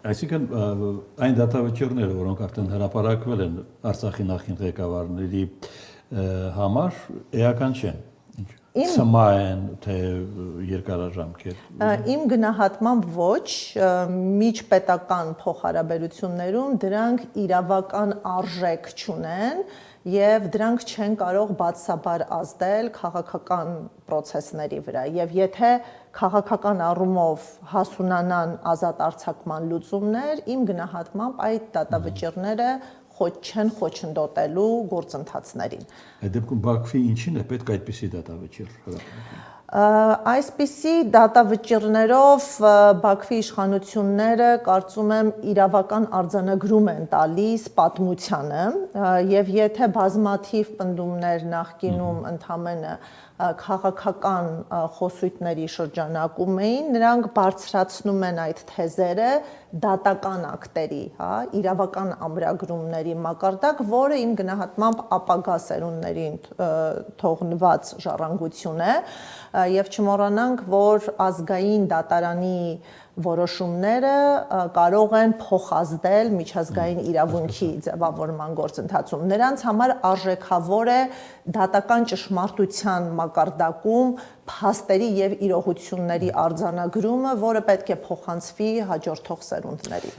Այսինքն այն դատավճիռները, որոնք արդեն հրապարակվել են Արցախի նախկին ղեկավարների համար, էական չեն։ Սմա են, թե երկարաժամկետ։ Իմ գնահատմամբ ոչ, միջպետական փոխհարաբերություններում դրանք իրավական արժեք չունեն եւ դրանք չեն կարող բացաբար ազդել քաղաքական process-ների վրա եւ եթե քաղաքական առումով հասունանան ազատ արձակման լուծումներ, իմ գնահատմամբ այդ դատավճիռները չեն խոչընդոտելու գործընթացներին։ Այդ դեպքում Բաքվի ինչին է պետք այդպիսի դատավճիռ հրապարակել։ Այսպիսի դատավճիռներով Բաքվի իշխանությունները կարծում եմ իրավական արձանագրում են տալիս պատմությանը եւ եթե բազմաթիվ պնդումներ նախկինում ընդամենը քաղաքական խոսույթների շրջանակում էին, նրանք բարձրացնում են այդ թեզերը դատական ակտերի, իրավական ամրագրումների մակարդակ, որը իմ գնահատմամբ ապագա սերունդներին թողնված ժառանգություն է եւ չմոռանանք, որ ազգային դատարանի որոշումները կարող են փոխազդել միջազգային իրավունքի ձևավորման գործընթացում։ Նրանց համար արժեքավոր է դատական ճշմարտության մակարդակում փաստերի եւ իրողությունների արձանագրումը, որը պետք է փոխանցվի հաջորդող սերունդներին։